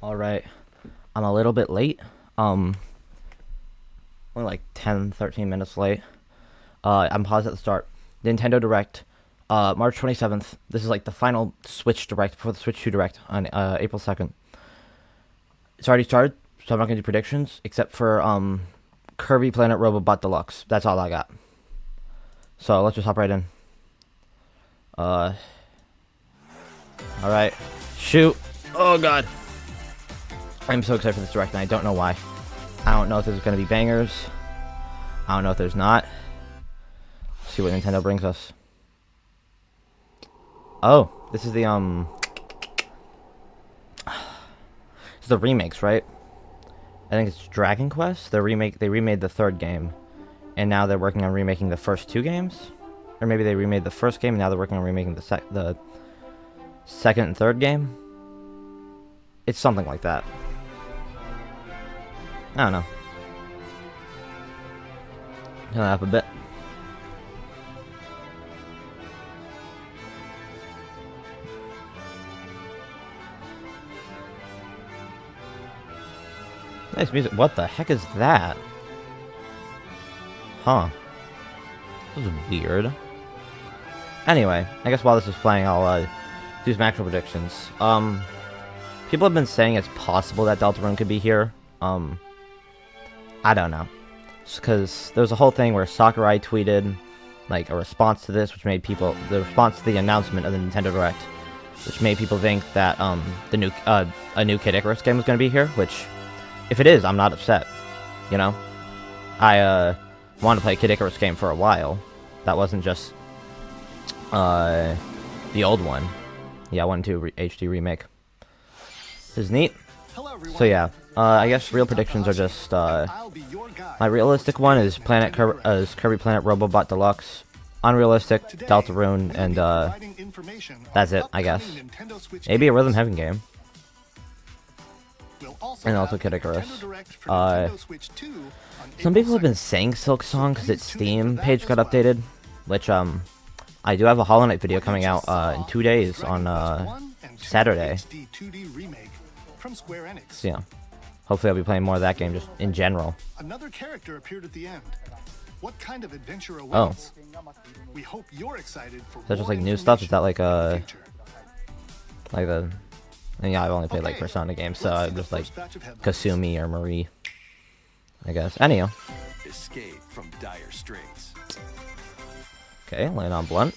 Alright, I'm a little bit late. Only like 10, 13 minutes late. I'm paused at the start. Nintendo Direct, March 27th. This is like the final Switch Direct before the Switch 2 Direct on April 2nd. It's already started, so I'm not going to do predictions, except for Kirby Planet Robobot Deluxe. That's all I got. So let's just hop right in. Alright. Shoot. Oh god. I'm so excited for this Direct, and I don't know why. I don't know if there's going to be bangers. I don't know if there's not. Let's see what Nintendo brings us. Oh, this is the, it's the remakes, right? I think it's Dragon Quest. They remade the third game, and now they're working on remaking the first two games. Or maybe they remade the first game, and now they're working on remaking the second and third game. It's something like that. I don't know. Turn that up a bit. Nice music. What the heck is that? Huh. This is weird. Anyway, I guess while this is playing, I'll do some actual predictions. People have been saying it's possible that Deltarune could be here. I don't know. Because there was a whole thing where Sakurai tweeted like a response to this, which made people the response to the announcement of the Nintendo Direct, which made people think that a new Kid Icarus game was going to be here. Which, if it is, I'm not upset. You know, I wanted to play a Kid Icarus game for a while. That wasn't just the old one. Yeah, 1-2 HD remake. This is neat. So yeah, I guess real predictions are just my realistic one is Kirby Planet Robobot Deluxe, unrealistic Deltarune, and that's it, I guess. Maybe a Rhythm Heaven game, and also Kid Icarus. Some people have been saying Silk Song because its Steam page got updated, which I do have a Hollow Knight video coming out in 2 days on Saturday. So yeah, hopefully I'll be playing more of that game just in general. Another character appeared at the end. What kind of adventure awaits? We hope you're excited for. Is that just like new stuff? Is that like the? Yeah, I've only played like Persona games, so I'm just like Kasumi or Marie, I guess. Anyhow. Escape from dire straits. Okay, lay it on blunt.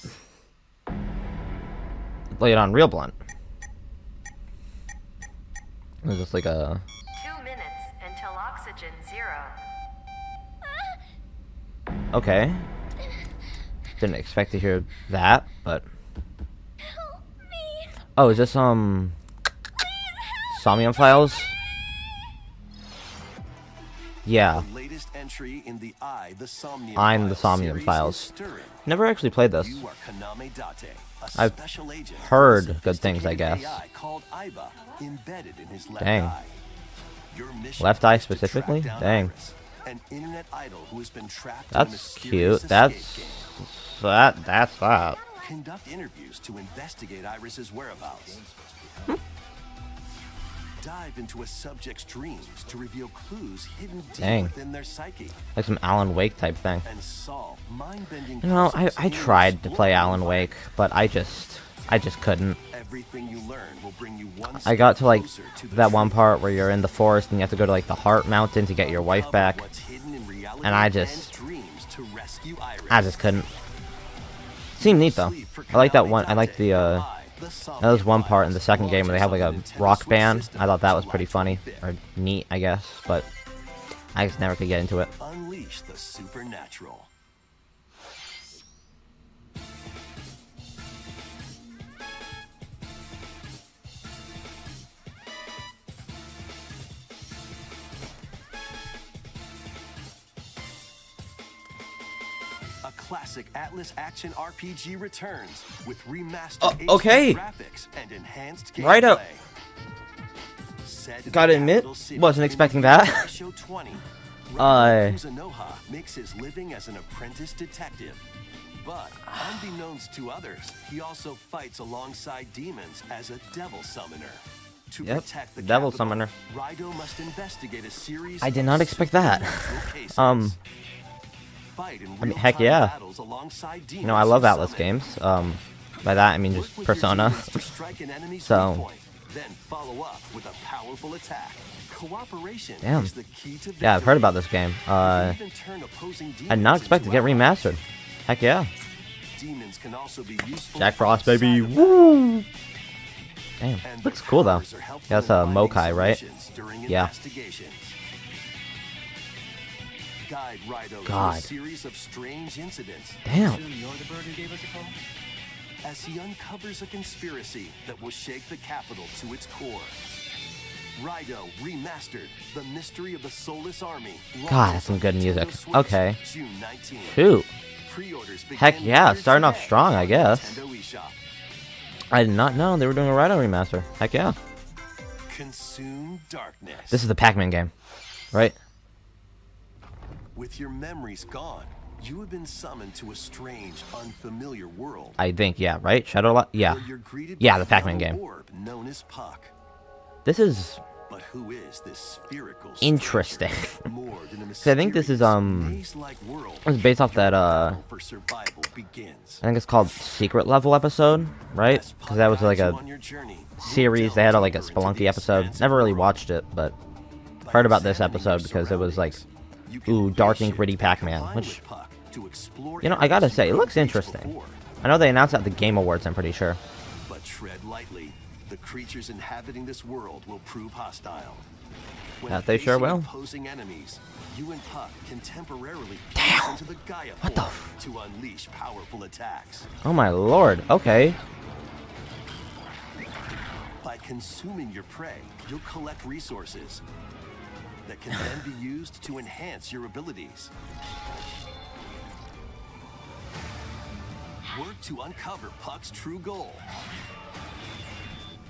Lay it on real blunt. It's just like a... 2 minutes until oxygen 0. Okay. Didn't expect to hear that, but... Help me. Oh, is this, Somnium Files? Yeah. The latest entry in the I'm the Somnium Files. Never actually played this. I've heard good things, I guess. Dang. Left Eye specifically? Dang. That's cute. That's that. Conduct interviews to investigate Iris's whereabouts. Dive into a subject's dreams to reveal clues hidden deep within their psyche. Like some Alan Wake type thing. And solve mind-bending You know, I tried to play Alan Wake, but I just couldn't. Everything you learn will bring you one I got to like that one part where you're in the forest and you have to go to like the Heart Mountain to get your wife back, and I just couldn't. Seemed neat though. I like that one. I like the that was one part in the second game where they have like a rock band. I thought that was pretty funny or neat, I guess, but I just never could get into it. Unleash the supernatural. A classic Atlas action RPG returns with remastered okay. HD graphics and enhanced gameplay. Right up. Gotta admit, wasn't expecting that. Zanoha makes his living as an apprentice detective. But unbeknownst to others, he also fights alongside demons as a devil summoner. To Yep, protect the Devil capital, Summoner. Raido must investigate a series I did of not expect that. supernatural cases. Fight in I mean, heck real-time yeah. battles alongside You know, I demons love you Atlas summon. games. By that I mean Work just with your Persona. demons to strike an enemy's So- weak point, then follow up with a powerful attack. Cooperation Damn. is the key to Yeah, I've heard victory. about this game. You can even turn opposing I did demons not expect to into get allies. remastered. Heck yeah. Demons can also be useful Jack Frost, outside baby. of battle. Woo! Damn, And looks their cool though. powers are helpful Yeah, that's in a finding Mokai, right? solutions during Yeah. investigations. Guide Raido through a God. series of strange incidents Damn. You're the bird who gave us a call? as he uncovers a conspiracy that will shake the capital to its core. Raido Remastered: The Mystery of the Soulless Army. God, that's some good music. Nintendo Switch, Okay. June 19th. Shoot. Pre-orders begin Heck yeah, later starting off today strong, I on guess. Nintendo eShop. I did not know they were doing a Rhino remaster. Heck yeah. Consume darkness. This is the Pac-Man game, right? With your memories gone, you have been summoned to a strange, unfamiliar world. I think, yeah, right? Shadow Lot? Yeah. Where you're greeted Yeah, by the a Pac-Man yellow game. orb known as Puck. This is But who is this spherical interesting. stranger? More than a I think this is, mysterious, maze-like world. It's based off that, Battle for survival begins. I think it's called Secret Level episode, right? As Because that was Puck like guides a you on your journey, you'll series. They had delve like a deeper into Spelunky the episode. expansive Never really world. watched it, but By heard about this examining your episode because it was like, surroundings, you can ooh, dark and reshape gritty and Pac-Man, combine which, with Puck to explore you know, I gotta areas say, you it looks couldn't reach interesting. before. I know they announced it at the Game Awards, I'm pretty sure. But tread lightly. The creatures inhabiting this world will prove hostile. When Yeah, they sure facing will. opposing enemies, you and Puck can temporarily fuse into the Gaia What the form to unleash powerful attacks. Oh my lord, okay. By consuming your prey, you'll collect resources that can then be used to enhance your abilities. Work to uncover Puck's true goal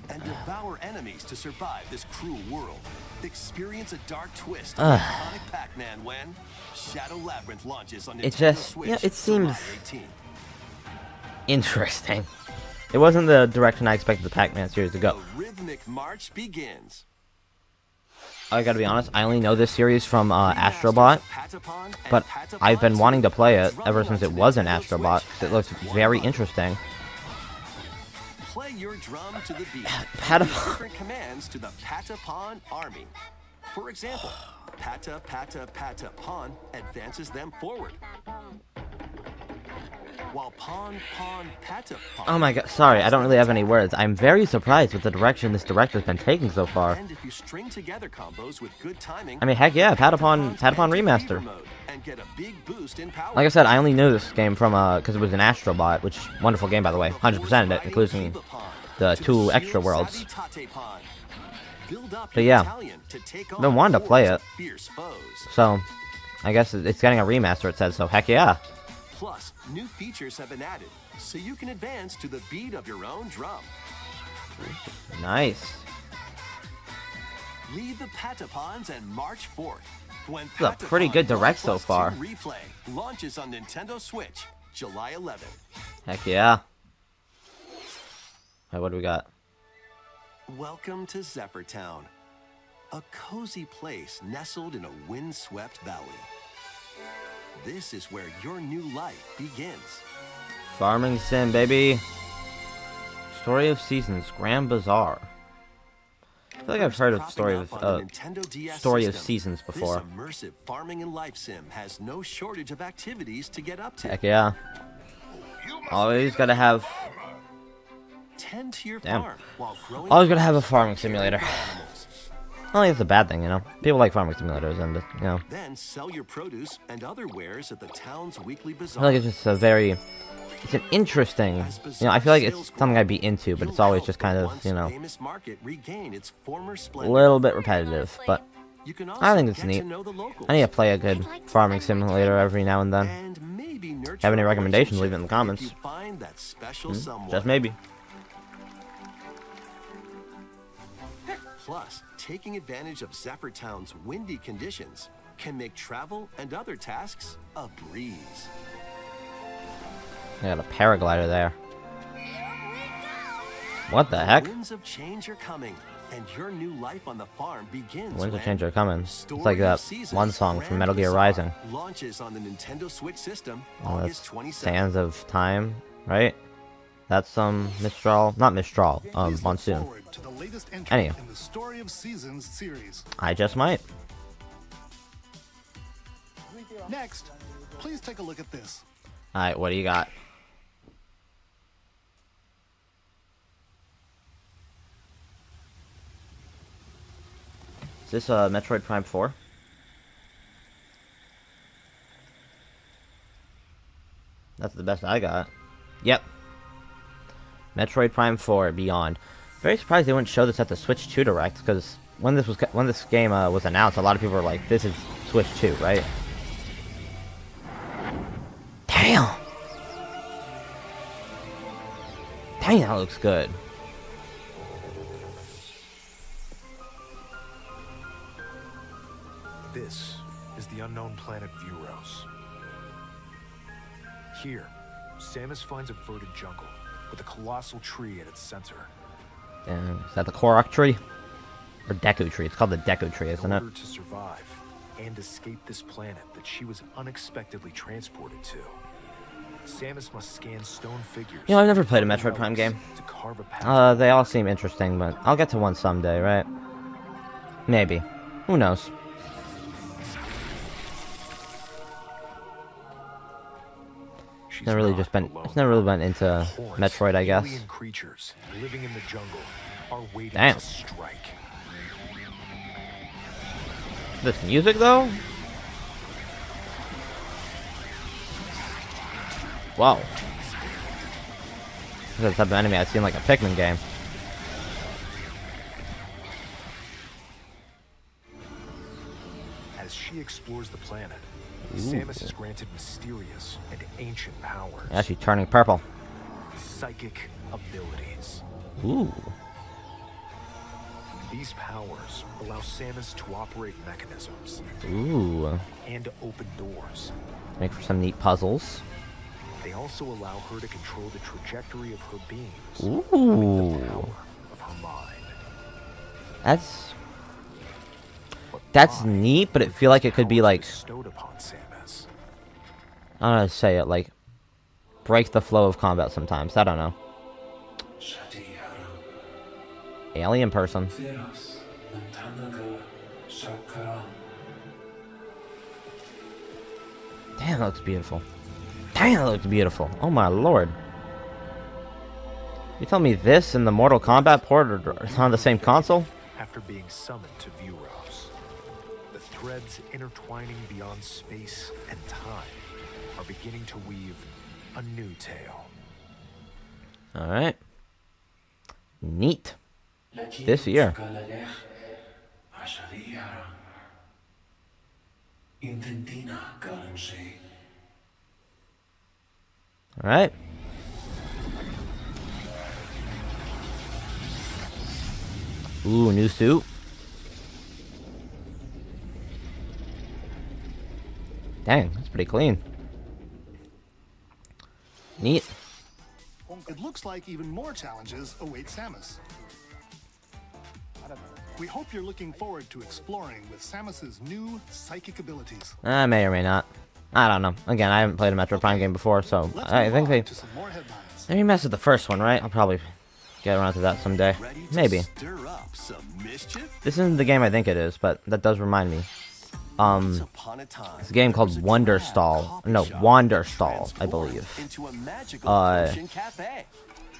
and devour enemies to survive this cruel world. Experience a dark twist of iconic Pac-Man when Shadow Labyrinth launches on Nintendo It just- Switch. yeah, it seems- July 18th. Interesting. It wasn't the direction I expected the Pac-Man series to The go. rhythmic march begins. I gotta be honest, I only know this series from Astrobot, Patapon and but Patapon I've been 2 wanting to play it drum ever onto since it was in Nintendo Astrobot, Switch 'cause it looks at very 1 interesting. Play your drum to the beat. Patapon. Use different commands to the Patapon army. For example, Pata Pata Patapon advances them forward. While Pon Pon Patapon. Oh my god, sorry, I don't really have any words. I'm very surprised with the direction this director's been taking so far. And if you string together combos with good timing, I mean, heck yeah, Patapon Patapons enter Remaster. fever mode and get a big boost in power. Like I said, I only knew this game from, because it was an Astrobot, which, wonderful game by the way, 100%ed it, including the 2 extra worlds. But yeah, I've been wanting to play it. So, I guess it's getting a remaster, it says, so heck yeah. Plus, new features have been added, so you can advance to the beat of your own drum. Nice. Lead the Patapons and march forth. When This is a pretty good Patapon direct so 1+2 far. Replay launches on Nintendo Switch, July 11th. Heck yeah. Alright, what do we got? Welcome to Zephyr Town, a cozy place nestled in a windswept valley. This is where your new life begins. Farming Sim, baby. Story of Seasons, Grand Bazaar. I feel like I've heard of Cropping Story up of on the Nintendo DS Story of system, Seasons before. This immersive farming and life sim has no shortage of activities to get up to. Heck yeah. Always gotta have. Tend to your Damn. farm while growing Always gotta have a farming simulator. animals. I don't think it's a bad thing, you know. People like farming simulators, and you know, Then sell your produce and other wares at the town's weekly I bazaar. feel like it's just a very, it's an interesting, you know. I feel like it's something I'd be into, but it's always just kind of, you know, Famous market regain its former a splendor. little bit repetitive. But You can I also think it's get neat. to know the locals I need to play a good farming simulator every now and then. and maybe nurture Have any a recommendations? Leave it in the relationship comments. if you find that special someone. Just maybe. Plus, taking advantage of Zephyr Town's windy conditions can make travel and other tasks a breeze. I got a paraglider there. What the heck? Winds of change are coming, and your new life on the farm begins. Winds of when Change are coming. It's Story like of that Seasons one song from Grand Metal Gear Bazaar Rising. launches on the Nintendo Switch system Oh, August that's 27th. Sands of Time, right? That's Mistral, not Mistral, Please look Monsoon. forward to the latest entry Anyhow. in the Story of Seasons series. I just might. Next, please take a look at this. Alright, what do you got? Is this Metroid Prime 4? That's the best I got. Yep. Metroid Prime 4 Beyond. Very surprised they wouldn't show this at the Switch 2 Direct, because when this game was announced, a lot of people were like, "This is Switch 2, right?" Damn. Dang, that looks good. This is the unknown planet Vuros. Here, Samus finds a verdant jungle with a colossal tree at its center. And is that the Korok tree? Or Deku tree? It's called the Deku tree, isn't In it? order to survive and escape this planet that she was unexpectedly transported to, Samus must scan stone figures. You know, I've never played a Metroid Prime game. to carve a path. They all seem interesting, but I'll get to one someday, right? Maybe. Who knows? She's It's never really not alone. been into Hordes Metroid, I of guess. alien creatures living in the jungle are waiting Damn. to strike. This music, though? Wow. This is the type of enemy I've seen like a Pikmin game. As she explores the planet, Samus is granted mysterious and ancient powers. Actually turning purple. Psychic abilities. Ooh. These powers allow Samus to operate mechanisms Ooh. and to open doors. Make for some neat puzzles. They also allow her to control the trajectory of her beams Ooh. with the power of her mind. That's Mind neat, but it feel like it could be powers like, bestowed upon Samus. I don't know how to say it, like break the flow of combat sometimes. I don't know. Alien person. Damn, that looks beautiful. Damn, that looks beautiful. Oh my lord. You tell me this and the Mortal Kombat port are on the same console? After being summoned to Vuros, the threads intertwining beyond space and time are beginning to weave a new tale. Alright. Neat. This year. Alright. Ooh, new suit. Dang, that's pretty clean. Neat. It looks like even more challenges await Samus. We hope you're looking forward to exploring with Samus's new psychic abilities. I may or may not. I don't know. Again, I haven't played a Metroid Prime game before, so Let's I move think on they to some more headlines. maybe mess with the first one, right? I'll probably get around to that someday. Ready to Maybe. stir up some mischief? This isn't the game I think it is, but that does remind me. Once upon a time, It's a game there called was a Wonder drab Stall. coffee No, shop Wander that Stall, I transformed believe. into a magical potion cafe.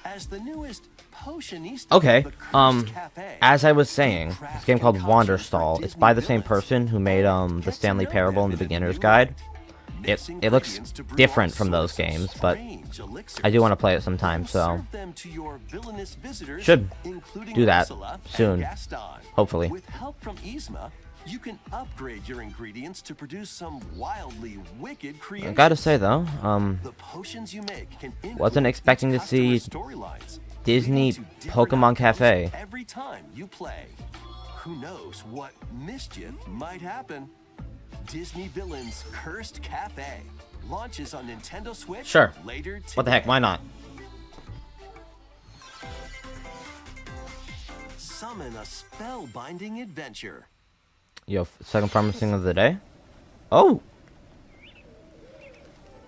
As the newest potionista Okay, of the Cursed Cafe, as I was saying, craft this game called concoctions Wander for Stall. It's Disney by the same villains. person who made the Get Stanley to know Parable and them the in a Beginner's new Guide. light. Mix It looks ingredients to brew different all from those sorts of games, but strange elixirs. I do want to play it sometime, so Serve them to your villainous visitors, Should including do that Ursula and soon, Gaston. hopefully. With help from Yzma, you can upgrade your ingredients to produce some wildly wicked I creations. gotta say though, The potions you make can wasn't influence expecting each to see customer's storylines, Disney leading to different Pokemon outcomes Cafe. every time you play. Who knows what mischief might happen? Disney Villains Cursed Cafe launches on Nintendo Switch Sure. later today. What the heck? Why not? summon a spellbinding adventure. Yo, second promising of the day. Oh!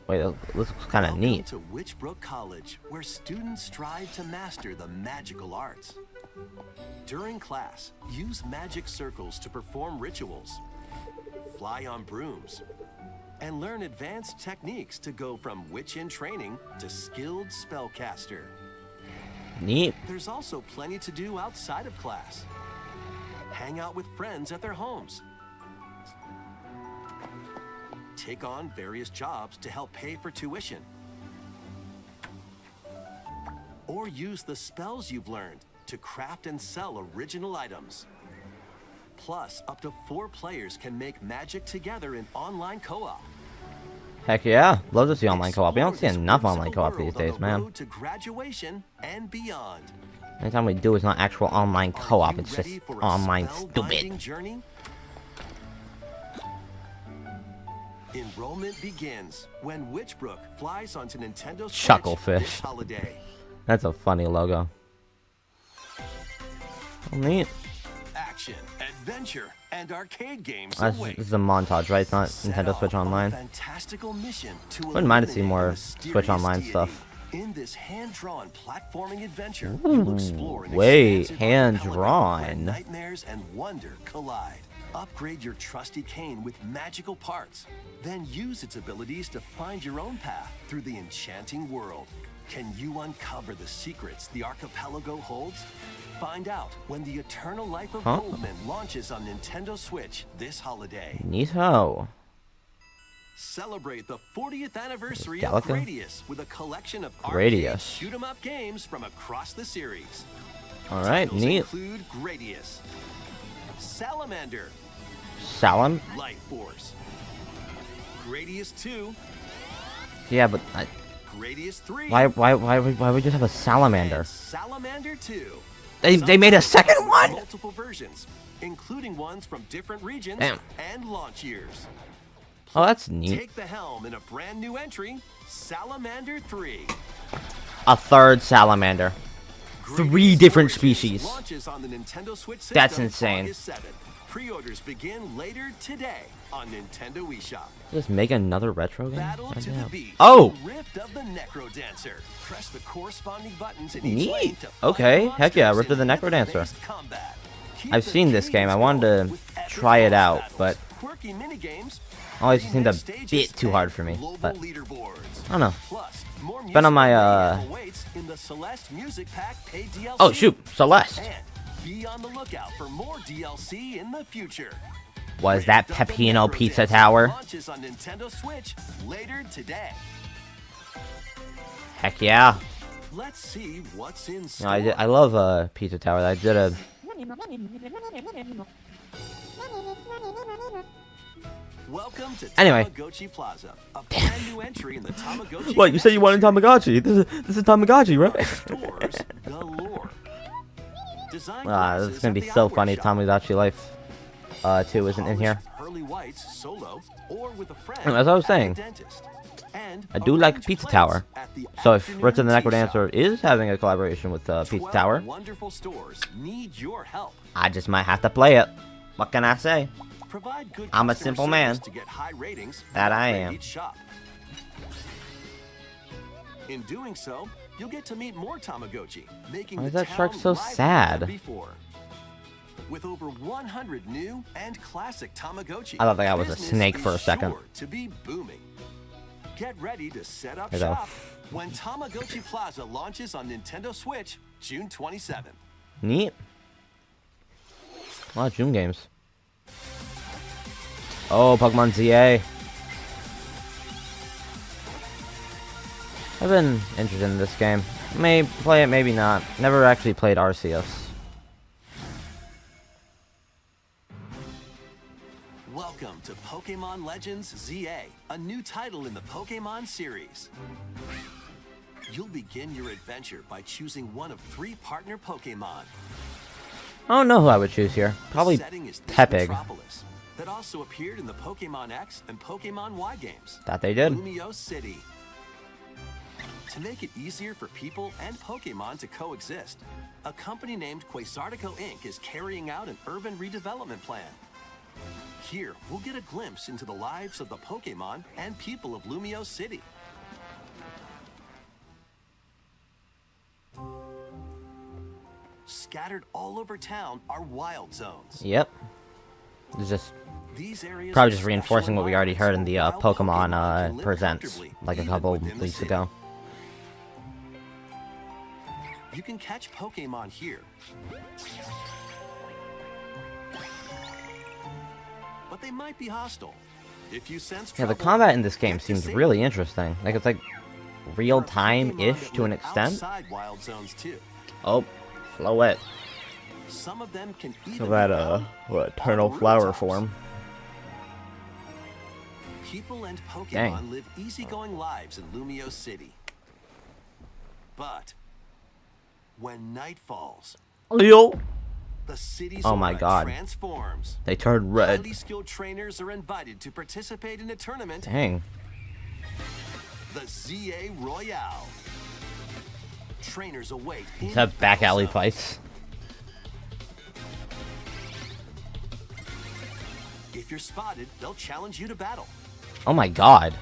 Wait, this looks kind of Welcome neat. to Witchbrook College, where students strive to master the magical arts. During class, use magic circles to perform rituals, fly on brooms, and learn advanced techniques to go from witch in training to skilled spellcaster. Neat. There's also plenty to do outside of class. Hang out with friends at their homes. Take on various jobs to help pay for tuition. Or use the spells you've learned to craft and sell original items. Plus, up to 4 players can make magic together in online co-op. Heck yeah. Love to see online co-op. We don't see Explore this enough online whimsical co-op these world on days, the man. road to graduation and beyond. Anytime we do is not actual online Are co-op. you It's just ready for a online spellbinding stupid. journey? Enrollment begins when Witchbrook flies onto Nintendo Switch Chucklefish. this holiday. That's a funny logo. Oh, neat. Action, adventure, and arcade games This await. is a montage, right? It's not Set Nintendo off Switch on a Online. fantastical mission to Wouldn't mind to see eliminate more a Switch mysterious Online deity. stuff. In this hand-drawn platforming adventure, you'll explore an wait, expansive archipelago hand-drawn? where nightmares and wonder collide. Upgrade your trusty cane with magical parts. Then use its abilities to find your own path through the enchanting world. Can you uncover the secrets the archipelago holds? Find out when the Eternal Life of Huh? Goldman launches on Nintendo Switch this holiday. Neato. Celebrate the 40th anniversary Galaga? of Gradius with a collection of Gradius. arcade shoot-'em-up games from across the series. Alright, Titles neat. include Gradius, Salamander, Salam? Light Force, Gradius 2, Yeah, but Gradius 3, why would we just have a salamander? and Salamander 2. They made a second one? Multiple versions, including ones from different regions Damn. and launch years. Oh, that's neat. Take the helm in a brand new entry, Salamander 3. A third salamander. 3 different species. Launches on the Nintendo Switch system That's insane. August 7th. Pre-orders begin later today on Nintendo eShop. Just make another retro game? Battle to the Goddamn. beat. Oh! Rift of the Necro Dancer. Press the corresponding buttons in Neat. each lane to fight Okay, heck yeah, monsters Rift of the in Necro Dancer. event-based combat. Keep I've the seen this game. I games wanted going to with epic try it boss out, battles, but quirky minigames, always seemed a stages, bit too hard for me. global But leaderboards. I don't know. Plus, more Been on my, music awaits in the Celeste Music Pack paid DLC. Oh shoot, Celeste. And be on the lookout for more DLC in the future. Was that Rift of the Pepino Necro Pizza Dancer Tower? Launches on Nintendo Switch later today. Heck yeah. Let's see what's in No, store. I love Pizza Tower. I did a Welcome to Anyway. Tamagotchi Plaza, a brand new entry in the Tamagotchi. What, you said you wanted Tamagotchi? This is Tamagotchi, right? Stores galore. Design This glasses is gonna at be the so eyewear funny. shop. Tamagotchi Life 2 isn't in here. Polished Pearly Whites solo or with a friend As I was at saying, the dentist. And I do like arrange Pizza plates Tower. at the So if afternoon Rift of the tea Necro Dancer shop. is having a collaboration with Pizza 12 Tower, wonderful stores need your help. I just might have to play it. What can I say? Provide good I'm a customer simple service man. to get high ratings That and I upgrade am. each shop. In doing so, you'll get to meet more Tamagotchi, making Why is the that shark town so livelier sad? than before. With over 100 new and classic Tamagotchi, I thought that guy was a business snake is for a second. sure to be booming. Get ready to set up There you go. shop when Tamagotchi Plaza launches on Nintendo Switch June 27th. Neat. A lot of June games. Oh, Pokemon ZA. I've been interested in this game. May play it, maybe not. Never actually played Arceus. Welcome to Pokemon Legends ZA, a new title in the Pokemon series. You'll begin your adventure by choosing one of 3 partner Pokemon. I don't know who I would choose here. Probably The setting is this Tepig. metropolis that also appeared in the Pokemon X and Pokemon Y games. Thought they did. Lumio City. To make it easier for people and Pokemon to coexist, a company named Quasartico Inc. is carrying out an urban redevelopment plan. Here, we'll get a glimpse into the lives of the Pokemon and people of Lumio City. Scattered all over town are wild zones. Yep. It's just These areas probably are just special reinforcing what we already heard in the environments where wild Pokemon can Pokemon live Presents comfortably, like a even couple within the weeks city. ago. You can catch Pokemon here. But they might be hostile. If you sense Yeah, the trouble, combat in this game get to seems safety. really interesting. Like it's like There are real Pokemon time-ish that to an live extent. outside wild zones too. Oh, Floette. Some of them can even So be that found what on eternal the flower rooftops. form. People and Pokemon Dang. live easygoing lives in Lumio City. But when night falls, Yo. the city's Oh my aura God. transforms. They turned red. Highly skilled trainers are invited to participate in a tournament, Dang. the ZA Royale. Trainers await in Let's have back battle alley zones. fights. If you're spotted, they'll challenge you to battle. Oh my God.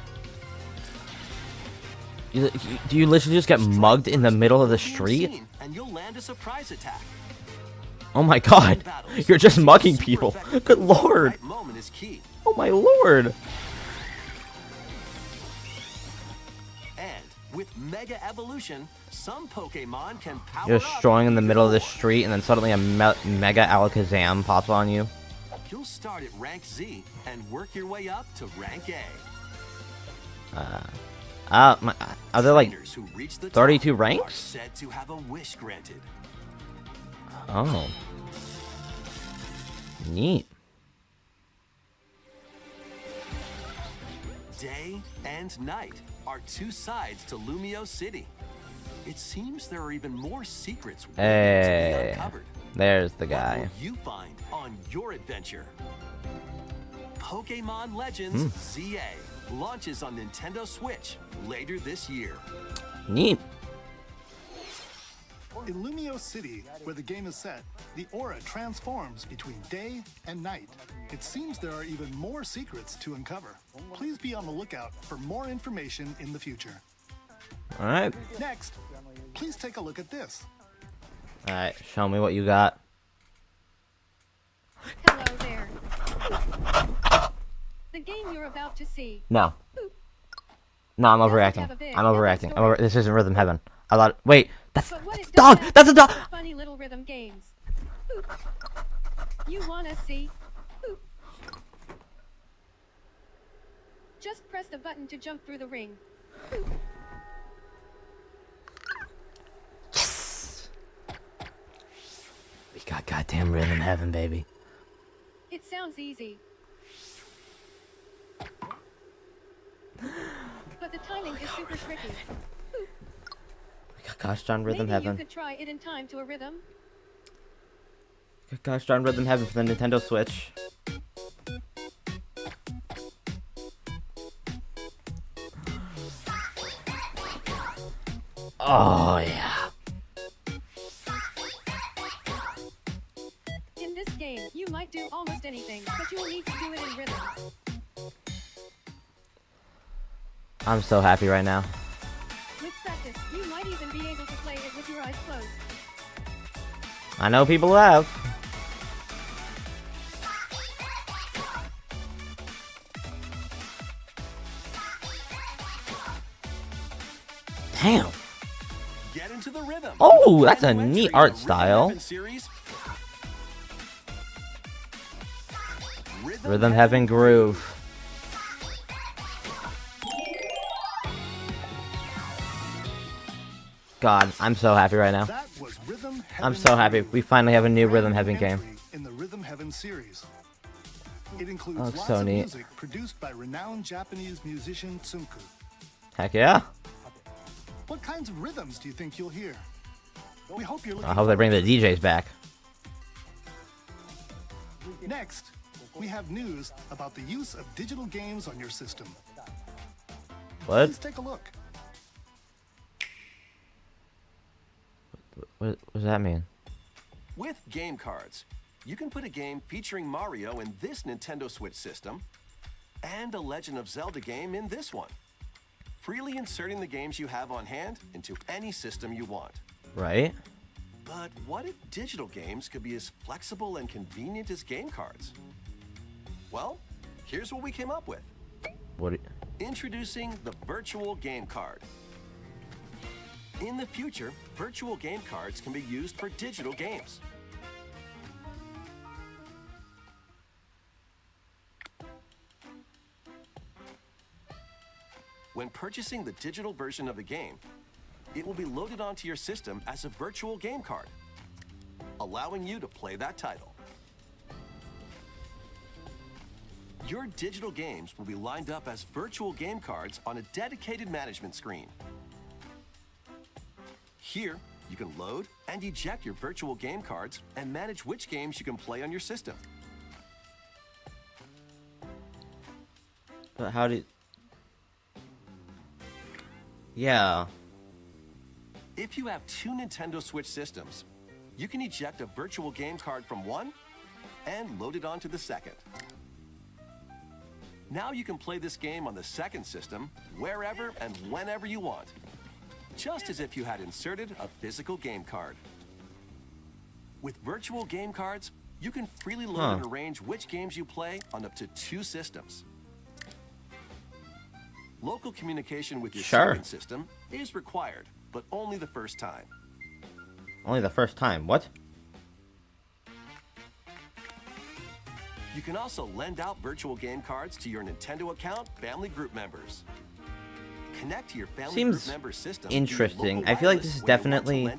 Do you literally just get mugged in the middle of the You'll be street? seen, and you'll land a surprise attack. Oh my God. In battles, You're just using mugging super people. effective Good moves at the lord. right moment is key. Oh my lord. And with Mega Evolution, some Pokemon can power You're up strolling in the even middle of the more. street and then suddenly a Mega Alakazam pops on you. You'll start at rank Z and work your way up to rank A. Are there like Trainers who reach the 32 top are ranks? said to have a wish granted. Oh. Neat. Day and night are two sides to Lumio City. It seems there are even more secrets waiting to Hey. be uncovered. There's the What guy. will you find on your adventure? Pokemon Legends ZA launches on Nintendo Switch later this year. Neat. In Lumio City, where the game is set, the aura transforms between day and night. It seems there are even more secrets to uncover. Please be on the lookout for more information in the future. Alright. Next, please take a look at this. Alright, show me what you got. Hello there. The game you're about to see. No. No, I'm overreacting. I'm overreacting. This isn't Rhythm Heaven. I thought. Wait, that's But what it dog. does have That's a dog. is funny little rhythm games. You wanna see? Just press the button to jump through the ring. We got goddamn Rhythm Heaven, baby. It sounds easy. But the timing is super tricky. We got gosh darn Rhythm Maybe Heaven. you could try it in time to a rhythm. We got gosh darn Rhythm Heaven for the Nintendo Switch. Oh yeah. In this game, you might do almost anything, but you'll need to do it in rhythm. I'm so happy right now. With practice, you might even be able to play it with your eyes closed. I know people who have. Damn. Get into the rhythm. Oh, that's a New neat entry in art the Rhythm style. Heaven series. Rhythm Heaven Groove. God, I'm so happy right now. That was Rhythm Heaven. I'm so happy. We finally have a new Rhythm Heaven game. Entry in the Rhythm Heaven series. It includes Oh, lots so of neat. music produced by renowned Japanese musician Tsunku. Heck yeah. What kinds of rhythms do you think you'll hear? We hope you're looking I hope they bring the DJs back. Next, we have news about the use of digital games on your system. What? Please take a look. What does that mean? With game cards, you can put a game featuring Mario in this Nintendo Switch system and a Legend of Zelda game in this one, freely inserting the games you have on hand into any system you want. Right? But what if digital games could be as flexible and convenient as game cards? Well, here's what we came up with. What? Introducing the virtual game card. In the future, virtual game cards can be used for digital games. When purchasing the digital version of a game, it will be loaded onto your system as a virtual game card, allowing you to play that title. Your digital games will be lined up as virtual game cards on a dedicated management screen. Here, you can load and eject your virtual game cards and manage which games you can play on your system. But how do? Yeah. If you have two Nintendo Switch systems, you can eject a virtual game card from one and load it onto the second. Now you can play this game on the second system wherever and whenever you want, just as if you had inserted a physical game card. With virtual game cards, you can freely load and arrange which games you play on up to two systems. Local communication with your second system is required, but only the first time. Only the first time. What? You can also lend out virtual game cards to your Nintendo account family group members. Connect to your family group member system. Interesting. I feel like this is definitely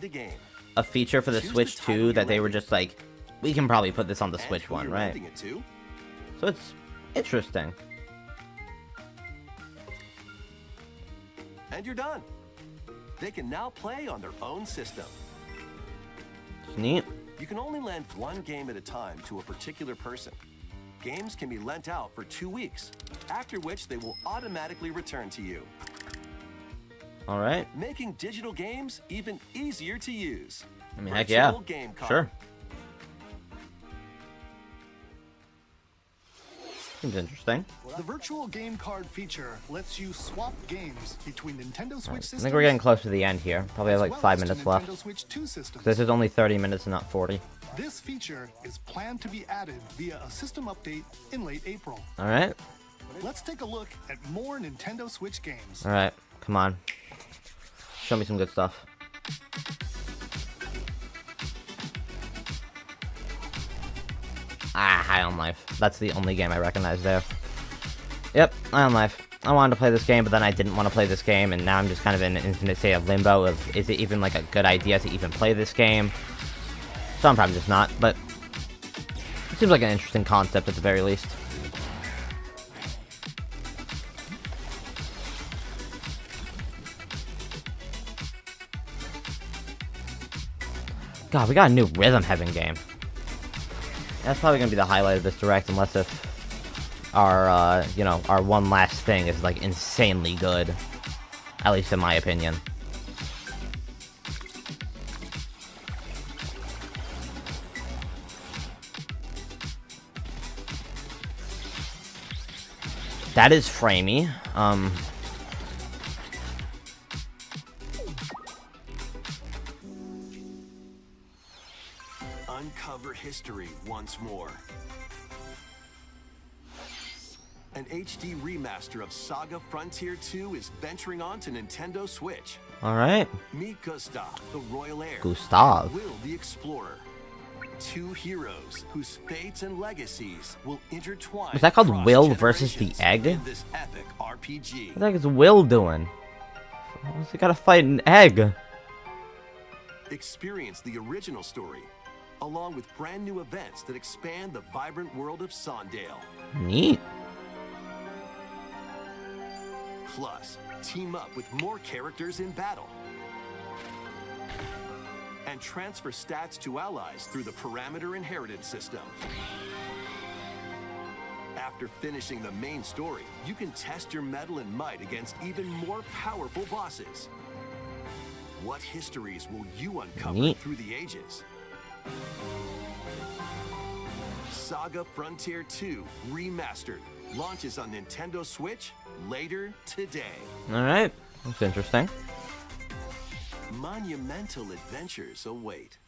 a feature for the Switch 2 that they were just like, we can probably put this on the Switch 1, right? So it's interesting. And you're done. They can now play on their own system. It's neat. You can only lend one game at a time to a particular person. Games can be lent out for 2 weeks, after which they will automatically return to you. All right. Making digital games even easier to use. I mean, heck yeah. Game card. Sure. Seems interesting. The virtual game card feature lets you swap games between Nintendo Switch systems. I think we're getting close to the end here. Probably have like 5 minutes left. Switch 2 systems. This is only 30 minutes and not 40. This feature is planned to be added via a system update in late April. All right. Let's take a look at more Nintendo Switch games. All right. Come on. Show me some good stuff. Ah, High on Life. That's the only game I recognize there. Yep, High on Life. I wanted to play this game, but then I didn't want to play this game, and now I'm just kind of in an infinite state of limbo of, is it even like a good idea to even play this game? So I'm probably just not, but it seems like an interesting concept at the very least. God, we got a new Rhythm Heaven game. That's probably gonna be the highlight of this direct, unless if our, you know, our one last thing is like insanely good, at least in my opinion. That is framey. Uncover history once more. An HD remaster of Saga Frontier 2 is venturing onto Nintendo Switch. Alright. Meet Gustav, the royal heir. Gustav. Will, the explorer. Two heroes whose fates and legacies will intertwine. Is that called Will versus the Egg? In this epic RPG. What the heck is Will doing? What's he gotta fight an egg? Experience the original story, along with brand new events that expand the vibrant world of Sondale. Neat. Plus, team up with more characters in battle. And transfer stats to allies through the parameter inheritance system. After finishing the main story, you can test your mettle and might against even more powerful bosses. What histories will you uncover Neat. through the ages? Saga Frontier 2 Remastered launches on Nintendo Switch later today. Alright, that's interesting. Monumental adventures await.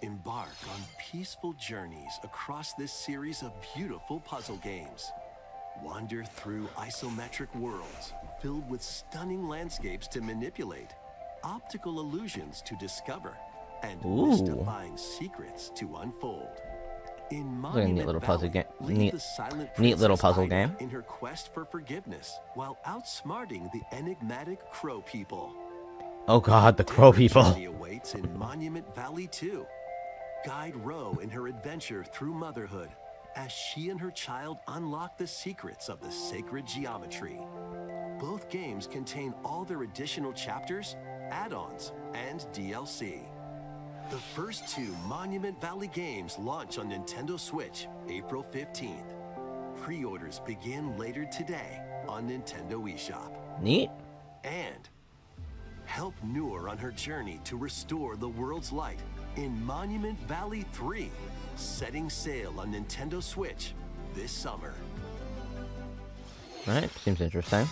Embark on peaceful journeys across this series of beautiful puzzle games. Wander through isometric worlds filled with stunning landscapes to manipulate, optical illusions to discover, and Ooh. mystifying secrets to unfold. In Like a neat Monument little puzzle Valley, game. lead Neat, the silent neat little Princess puzzle Ida game. in her quest for forgiveness while outsmarting the enigmatic Crow People. Oh god, the Crow People. Journey awaits in Monument Valley 2. Guide Ro in her adventure through motherhood as she and her child unlock the secrets of the sacred geometry. Both games contain all their additional chapters, add-ons, and DLC. The first two Monument Valley games launch on Nintendo Switch April 15th. Pre-orders begin later today on Nintendo eShop. Neat. And help Noor on her journey to restore the world's light in Monument Valley 3, setting sail on Nintendo Switch this summer. Alright, seems interesting.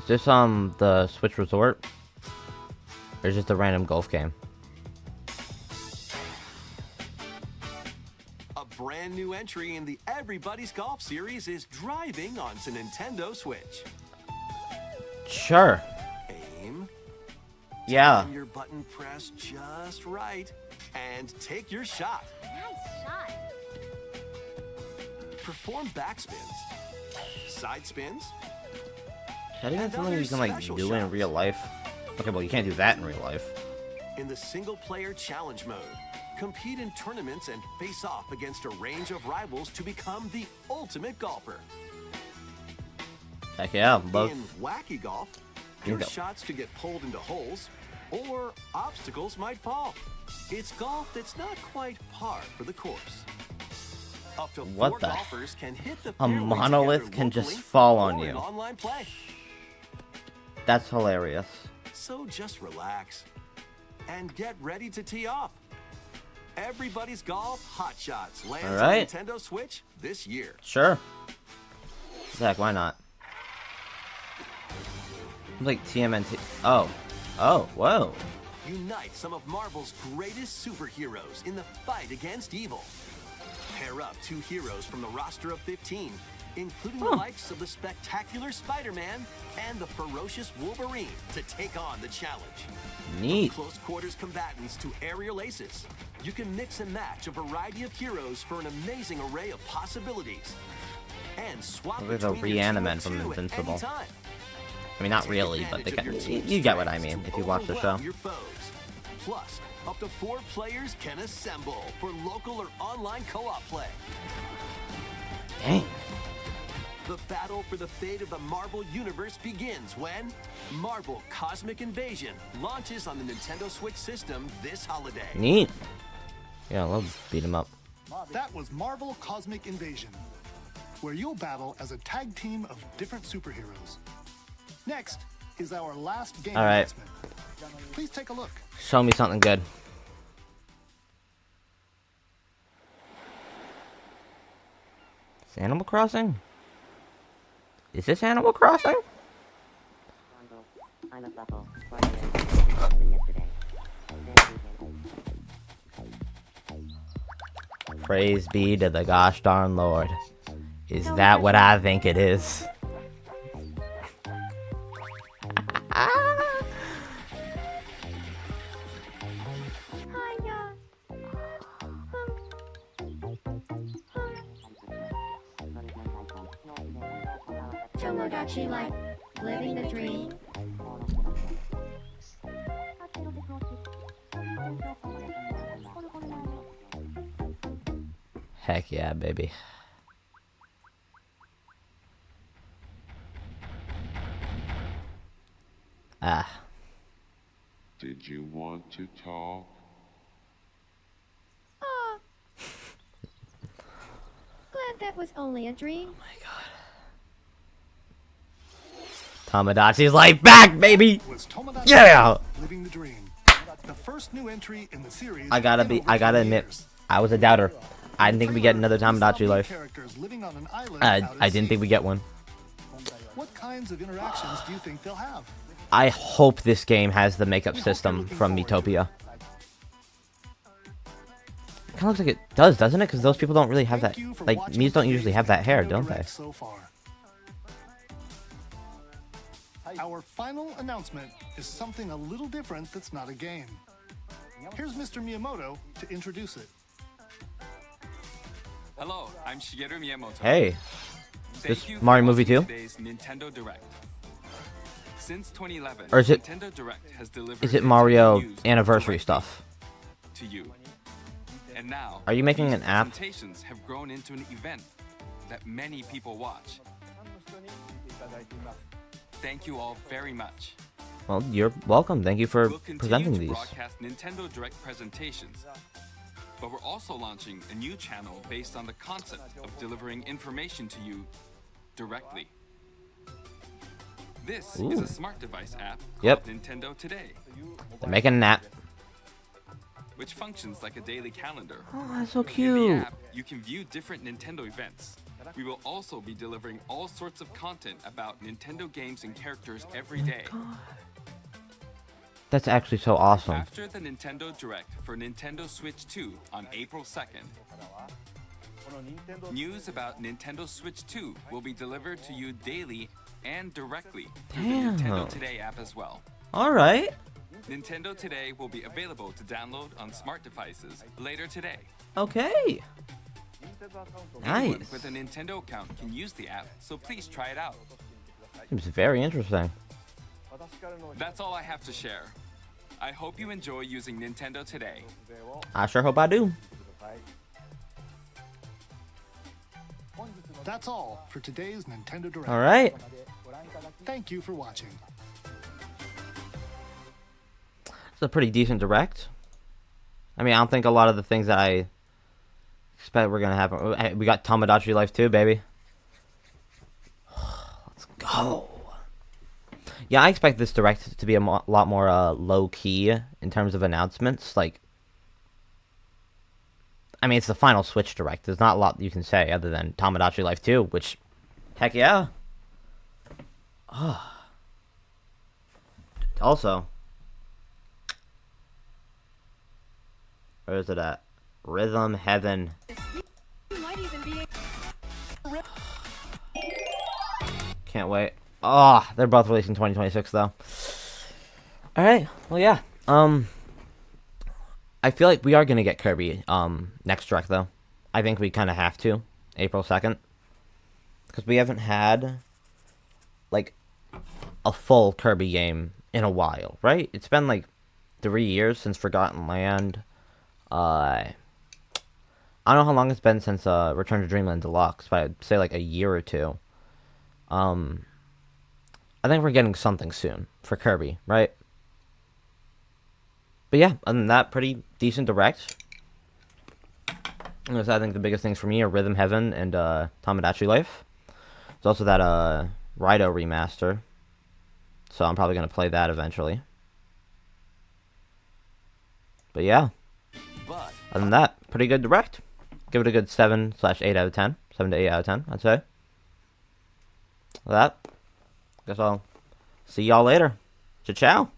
Is this the Switch Resort? Or is it just a random golf game? A brand new entry in the Everybody's Golf series is driving onto Nintendo Switch. Sure. Aim, Yeah. time your button press just right, and take your shot. Nice shot. Perform backspins, side spins, Is that even And something other you can like special do in shots. real life? Okay, well you can't do that in real life. in the single-player challenge mode. Compete in tournaments and face off against a range of rivals to become the ultimate golfer. Heck yeah, love. In Wacky Golf, your shots could get pulled into holes, or obstacles might fall. It's golf that's not quite par for the course. Up to What 4 the- golfers can hit the A fairway monolith together can just locally fall on or in you. online play. That's hilarious. So just relax and get ready to tee off. Everybody's Golf Hot Shots lands on Alright. Nintendo Switch this year. Sure. Zach, why not? Like TMNT. Oh. Oh, whoa. Unite some of Marvel's greatest superheroes in the fight against evil. Pair up 2 heroes from the roster of 15, including the likes of the spectacular Spider-Man and the ferocious Wolverine to take on the challenge. Neat. Close quarters combatants to aerial aces. You can mix and match a variety of heroes for an amazing array of possibilities. And swap Look at the between your team of Reanimen from 2 at Invincible. any time. I mean, not Take really, but advantage they of your got, team's you get what I strengths mean to if you watch the show. overwhelm your foes. Plus, up to 4 players can assemble for local or online co-op play. Dang. The battle for the fate of the Marvel Universe begins when Marvel Cosmic Invasion launches on the Nintendo Switch system this holiday. Neat. Yeah, I love beat 'em up. That was Marvel Cosmic Invasion, where you'll battle as a tag team of different superheroes. Next is our last game All right. announcement. Please take a look. Show me something good. Is Animal Crossing? Is this Animal Crossing? I'm a bubble. Yesterday. Praise be to the gosh darn Lord. Is that what I think it is? Tomodachi Life, living the dream. Heck yeah, baby. Ah. Did you want to talk? Ah. Glad that was only a dream. My god. Tomodachi's Life back, baby! Was Tomodachi Yeah! Living the Dream. The first new entry in the series. I gotta admit, I was a doubter. I didn't think we'd get another Tomodachi Life. I didn't think we'd get one. What kinds of interactions do you think they'll have? I hope this game has the makeup system from Miitopia. Kind of looks like it does, doesn't it? Because those people don't really have that. Like, Miis don't usually have that hair, don't they? So far. Our final announcement is something a little different that's not a game. Here's Mr. Miyamoto to introduce it. Hello, I'm Shigeru Miyamoto. Hey, this Thank you for Mario movie watching too? today's Nintendo Direct. Since 2011, Or is it- Nintendo Direct has delivered Is it Nintendo Mario news anniversary directly stuff? to you? And now, Are you making these an app? presentations have grown into an event that many people watch. Thank you all very much. Well, you're welcome. Thank you for We'll continue presenting to these. broadcast Nintendo Direct presentations, but we're also launching a new channel based on the concept of delivering information to you directly. This is Ooh. a smart device app called Yep. Nintendo Today, They're making an app. which functions like a daily calendar. Oh, that's so In the cute. app, you can view different Nintendo events. We will also be delivering all sorts of content about Nintendo games and characters every day. That's actually so awesome. After the Nintendo Direct for Nintendo Switch 2 on April 2nd, news about Nintendo Switch 2 will be delivered to you daily and directly through the Damn. Nintendo Today app as well. All right. Nintendo Today will be available to download on smart devices later today. Okay. Anyone Nice. with a Nintendo account can use the app, so please try it out. Seems very interesting. That's all I have to share. I hope you enjoy using Nintendo Today. I sure hope I do. That's all for today's Nintendo Direct. All right. Thank you for watching. It's a pretty decent direct. I mean, I don't think a lot of the things that I expect were gonna happen. Hey, we got Tomodachi Life too, baby. Let's go. Yeah, I expect this direct to be a lot more low key in terms of announcements. Like, I mean, it's the final Switch direct. There's not a lot you can say other than Tomodachi Life 2, which, heck yeah. Also, where is it at? Rhythm Heaven. You might even be Can't wait. Oh, they're both released in 2026 though. Alright, well yeah. I feel like we are gonna get Kirby next direct though. I think we kinda have to. April 2nd. Because we haven't had like a full Kirby game in a while, right? It's been like 3 years since Forgotten Land. I don't know how long it's been since Return to Dreamland Deluxe, but I'd say like a year or two. I think we're getting something soon for Kirby, right? But yeah, other than that, pretty decent direct. I think the biggest things for me are Rhythm Heaven and Tomodachi Life. There's also that Raito remaster, so I'm probably gonna play that eventually. But yeah, other than that, pretty good direct. Give it a good 7/8 out of 10. 7 to 8 out of 10, I'd say. With that, guess I'll see y'all later. Ciao.